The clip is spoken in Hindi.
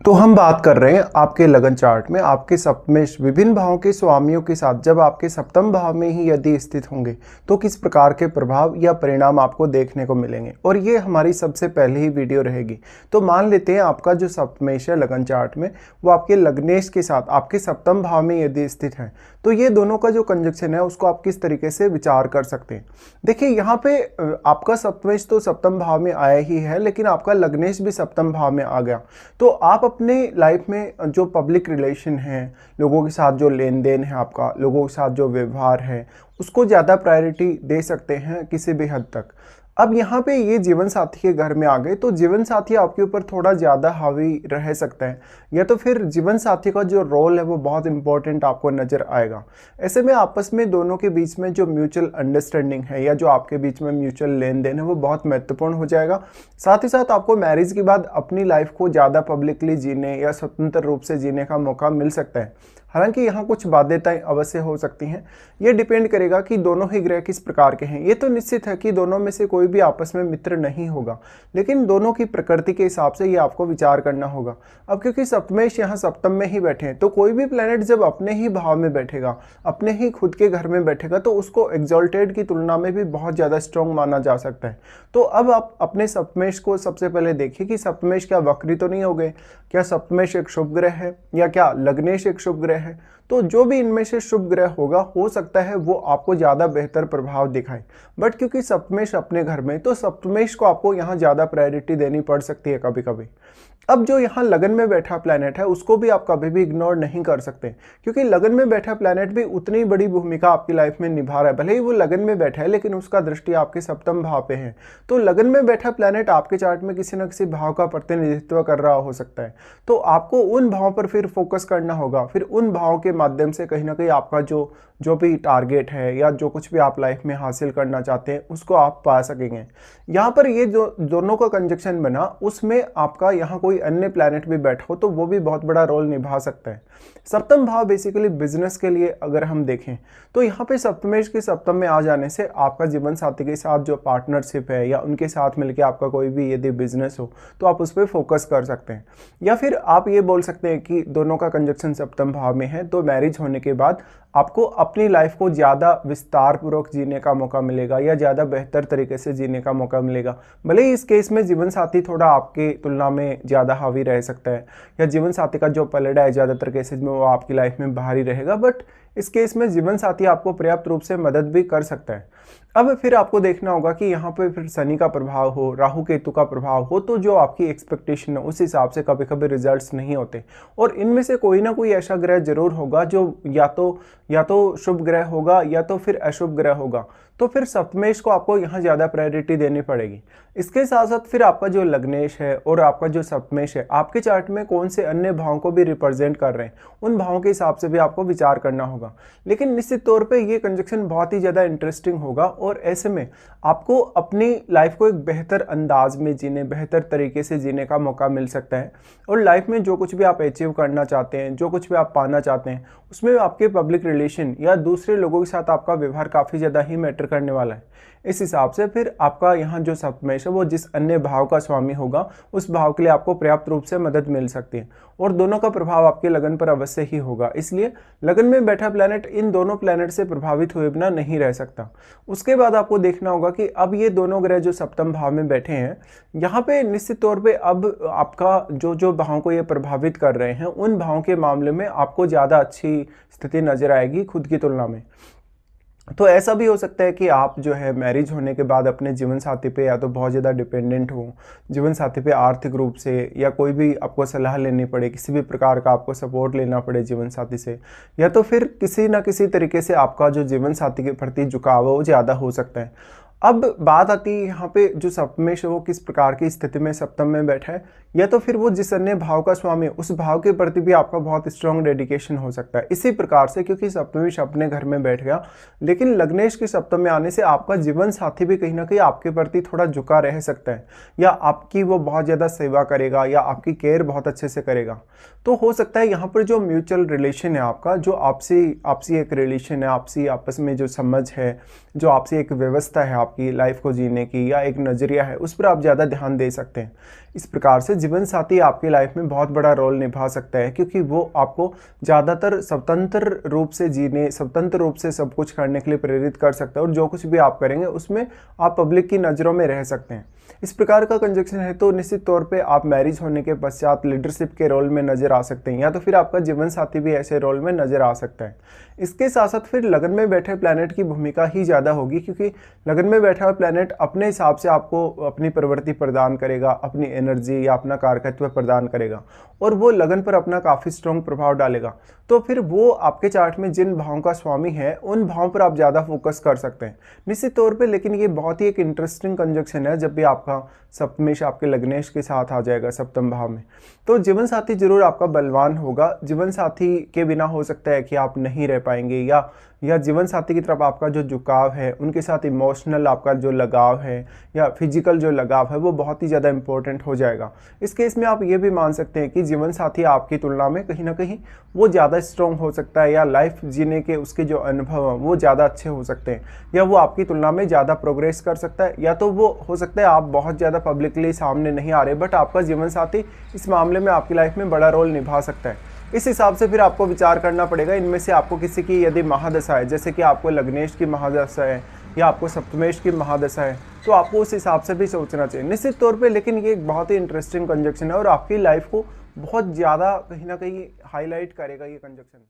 तो हम बात कर रहे हैं आपके लगन चार्ट में आपके सप्तमेश विभिन्न भावों के स्वामियों के साथ जब आपके सप्तम भाव में ही यदि स्थित होंगे तो किस प्रकार के प्रभाव या परिणाम आपको देखने को मिलेंगे। और ये हमारी सबसे पहली ही वीडियो रहेगी। तो मान लेते हैं आपका जो सप्तमेश है लगन चार्ट में वो आपके लग्नेश के साथ आपके सप्तम भाव में यदि स्थित है तो ये दोनों का जो कंजक्शन है उसको आप किस तरीके से विचार कर सकते हैं। देखिए यहाँ पे आपका सप्तमेश तो सप्तम भाव में आया ही है, लेकिन आपका लग्नेश भी सप्तम भाव में आ गया। तो आप अपने लाइफ में जो पब्लिक रिलेशन है, लोगों के साथ जो लेन देन है, आपका लोगों के साथ जो व्यवहार है, उसको ज़्यादा प्रायोरिटी दे सकते हैं किसी भी हद तक। अब यहाँ पे ये जीवन साथी के घर में आ गए तो जीवन साथी आपके ऊपर थोड़ा ज़्यादा हावी रह सकता है, या तो फिर जीवन साथी का जो रोल है वो बहुत इंपॉर्टेंट आपको नज़र आएगा। ऐसे में आपस में दोनों के बीच में जो म्यूचुअल अंडरस्टैंडिंग है या जो आपके बीच में म्यूचुअल लेन देन है वो बहुत महत्वपूर्ण हो जाएगा। साथ ही साथ आपको मैरिज के बाद अपनी लाइफ को ज़्यादा पब्लिकली जीने या स्वतंत्र रूप से जीने का मौका मिल सकता है। हालांकि यहाँ कुछ बाध्यताएं अवश्य हो सकती हैं। ये डिपेंड करेगा कि दोनों ही ग्रह किस प्रकार के हैं। ये तो निश्चित है कि दोनों में से कोई भी आपस में मित्र नहीं होगा, लेकिन दोनों की प्रकृति के हिसाब से ये आपको विचार करना होगा। अब क्योंकि सप्तमेश यहाँ सप्तम में ही बैठे हैं तो कोई भी प्लैनेट जब अपने ही भाव में बैठेगा, अपने ही खुद के घर में बैठेगा, तो उसको एक्सॉल्टेड की तुलना में भी बहुत ज़्यादा स्ट्रॉन्ग माना जा सकता है। तो अब आप अपने सप्तमेश को सबसे पहले देखिए कि सप्तमेश क्या वक्री तो नहीं हो गए, क्या सप्तमेश एक शुभ ग्रह है या क्या लग्नेश एक शुभ ग्रह है। तो जो भी इनमें से शुभ ग्रह होगा हो सकता है वो आपको ज़्यादा बेहतर प्रभाव दिखाए। बट क्योंकि सप्तमेश अपने घर में, तो सप्तमेश को आपको यहाँ ज़्यादा प्रायोरिटी देनी पड़ सकती है कभी कभी। अब जो यहाँ लगन में बैठा प्लैनेट है उसको भी आप कभी भी इग्नोर नहीं कर सकते, क्योंकि लगन में बैठा प्लैनेट भी उतनी बड़ी भूमिका आपकी लाइफ में निभा रहा है। भले ही वो लगन में बैठा है लेकिन उसका दृष्टि आपके सप्तम भाव पे है। तो लगन में बैठा प्लैनेट आपके चार्ट में किसी न किसी भाव का प्रतिनिधित्व कर रहा हो सकता है। तो आपको उन भाव पर फिर फोकस करना होगा, फिर उन भाव के माध्यम से कहीं ना कहीं आपका जो भी टारगेट है या जो कुछ भी आप लाइफ में हासिल करना चाहते हैं उसको आप पा सकेंगे। यहाँ पर ये जो दोनों का कंजक्शन बना उसमें आपका यहाँ कोई अन्य प्लैनेट भी बैठा हो तो वो भी बहुत बड़ा रोल निभा सकता है। सप्तम भाव बेसिकली बिजनेस के लिए अगर हम देखें तो यहाँ पे सप्तमेश के सप्तम में आ जाने से आपका जीवन साथी के साथ जो पार्टनरशिप है या उनके साथ मिलकर आपका कोई भी यदि बिजनेस हो तो आप उस पर फोकस कर सकते हैं। या फिर आप ये बोल सकते हैं कि दोनों का कंजक्शन सप्तम भाव में है तो मैरिज होने के बाद आपको अपनी लाइफ को ज़्यादा विस्तार पूर्वक जीने का मौका मिलेगा या ज़्यादा बेहतर तरीके से जीने का मौका मिलेगा। भले ही इस केस में जीवन साथी थोड़ा आपके तुलना में ज़्यादा हावी रह सकता है या जीवन साथी का जो पलड़ा है ज़्यादातर केसेज में वो आपकी लाइफ में बाहरी रहेगा, बट इस केस में जीवन साथी आपको पर्याप्त रूप से मदद भी कर सकता है। अब फिर आपको देखना होगा कि यहाँ पे फिर शनि का प्रभाव हो, राहु केतु का प्रभाव हो, तो जो आपकी एक्सपेक्टेशन है उस हिसाब से कभी कभी रिजल्ट्स नहीं होते। और इनमें से कोई ना कोई ऐसा ग्रह जरूर होगा जो या तो शुभ ग्रह होगा या तो फिर अशुभ ग्रह होगा। तो फिर सप्तमेश को आपको यहाँ ज़्यादा प्रायोरिटी देनी पड़ेगी। इसके साथ साथ फिर आपका जो लग्नेश है और आपका जो सप्तमेश है आपके चार्ट में कौन से अन्य भावों को भी रिप्रेजेंट कर रहे हैं, उन भावों के हिसाब से भी आपको विचार करना होगा। लेकिन निश्चित तौर पे ये कंजक्शन बहुत ही ज़्यादा इंटरेस्टिंग होगा और ऐसे में आपको अपनी लाइफ को एक बेहतर अंदाज में जीने, बेहतर तरीके से जीने का मौका मिल सकता है। और लाइफ में जो कुछ भी आप अचीव करना चाहते हैं, जो कुछ भी आप पाना चाहते हैं, उसमें आपके पब्लिक रिलेशन या दूसरे लोगों के साथ आपका व्यवहार काफ़ी ज़्यादा ही मैटर करने वाला है। इस हिसाब से फिर आपका यहाँ जो सप्तमेश है वो जिस अन्य भाव का स्वामी होगा उस भाव के लिए आपको पर्याप्त रूप से मदद मिल सकती है और दोनों का प्रभाव आपके लगन पर अवश्य ही होगा। इसलिए लगन में बैठा प्लैनेट इन दोनों प्लैनेट से प्रभावित हुए बिना नहीं रह सकता। उसके बाद आपको देखना होगा कि अब ये दोनों ग्रह जो सप्तम भाव में बैठे हैं यहाँ पे निश्चित तौर पे अब आपका जो भाव को ये प्रभावित कर रहे हैं उन भावों के मामले में आपको ज़्यादा अच्छी स्थिति नजर आएगी खुद की तुलना में। तो ऐसा भी हो सकता है कि आप जो है मैरिज होने के बाद अपने जीवन साथी पे या तो बहुत ज़्यादा डिपेंडेंट हो, जीवन साथी पे आर्थिक रूप से, या कोई भी आपको सलाह लेनी पड़े, किसी भी प्रकार का आपको सपोर्ट लेना पड़े जीवन साथी से, या तो फिर किसी ना किसी तरीके से आपका जो जीवन साथी के प्रति झुकाव है वो ज़्यादा हो सकता है। अब बात आती है यहाँ पे जो सप्तमेश है वो किस प्रकार की स्थिति में सप्तम में बैठा है, या तो फिर वो जिस अन्य भाव का स्वामी है उस भाव के प्रति भी आपका बहुत स्ट्रॉन्ग डेडिकेशन हो सकता है। इसी प्रकार से क्योंकि सप्तमेश अपने घर में बैठ गया, लेकिन लग्नेश के सप्तम में आने से आपका जीवन साथी भी कहीं ना कहीं आपके प्रति थोड़ा झुका रह सकता है, या आपकी वो बहुत ज़्यादा सेवा करेगा या आपकी केयर बहुत अच्छे से करेगा। तो हो सकता है यहाँ पर जो म्यूचुअल रिलेशन है आपका, जो आपसी एक रिलेशन है, आपसी आपस में जो समझ है, जो आपसी एक व्यवस्था है आपकी लाइफ को जीने की या एक नज़रिया है, उस पर आप ज़्यादा ध्यान दे सकते हैं। इस प्रकार से जीवन साथी आपकी लाइफ में बहुत बड़ा रोल निभा सकता है, क्योंकि वो आपको ज़्यादातर स्वतंत्र रूप से जीने, स्वतंत्र रूप से सब कुछ करने के लिए प्रेरित कर सकता है, और जो कुछ भी आप करेंगे उसमें आप पब्लिक की नज़रों में रह सकते हैं। इस प्रकार का कंजक्शन है तो निश्चित तौर पे आप मैरिज होने के पश्चात लीडरशिप के रोल में नज़र आ सकते हैं, या तो फिर आपका जीवन साथी भी ऐसे रोल में नज़र आ सकता है। इसके साथ साथ फिर लगन में बैठे प्लैनेट की भूमिका ही ज़्यादा होगी, क्योंकि लगन में बैठा हुआ प्लैनेट अपने हिसाब से आपको अपनी प्रवृत्ति प्रदान करेगा, अपनी एनर्जी या अपना कारकत्व प्रदान करेगा, और वो लगन पर अपना काफ़ी स्ट्रॉन्ग प्रभाव डालेगा। तो फिर वो आपके चार्ट में जिन भावों का स्वामी है उन भावों पर आप ज़्यादा फोकस कर सकते हैं निश्चित तौर पे। लेकिन ये बहुत ही एक इंटरेस्टिंग कंजक्शन है जब भी आपका सप्तमेश आपके लग्नेश के साथ आ जाएगा सप्तम भाव में। तो जीवन साथी जरूर आपका बलवान होगा। जीवन साथी के बिना हो सकता है कि आप नहीं रह पाएंगे, या जीवन साथी की तरफ आपका जो झुकाव है, उनके साथ इमोशनल आपका जो लगाव है या फिजिकल जो लगाव है, वो बहुत ही ज़्यादा इंपॉर्टेंट हो जाएगा। इस केस में आप ये भी मान सकते हैं कि जीवन साथी आपकी तुलना में कहीं ना कहीं वो ज़्यादा स्ट्रॉन्ग हो सकता है, या लाइफ जीने के उसके जो अनुभव हैं वो ज़्यादा अच्छे हो सकते हैं, या वो आपकी तुलना में ज़्यादा प्रोग्रेस कर सकता है, या तो वो हो सकता है आप बहुत ज़्यादा पब्लिकली सामने नहीं आ रहे, बट आपका जीवन साथी इस मामले में आपकी लाइफ में बड़ा रोल निभा सकता है। इस हिसाब से फिर आपको विचार करना पड़ेगा इनमें से आपको किसी की यदि महादशा है, जैसे कि आपको लग्नेश की महादशा है या आपको सप्तमेश की महादशा है, तो आपको उस हिसाब से भी सोचना चाहिए निश्चित तौर पे। लेकिन ये एक बहुत ही इंटरेस्टिंग कंजक्शन है और आपकी लाइफ को बहुत ज़्यादा कहीं ना कहीं हाईलाइट करेगा ये कंजक्शन।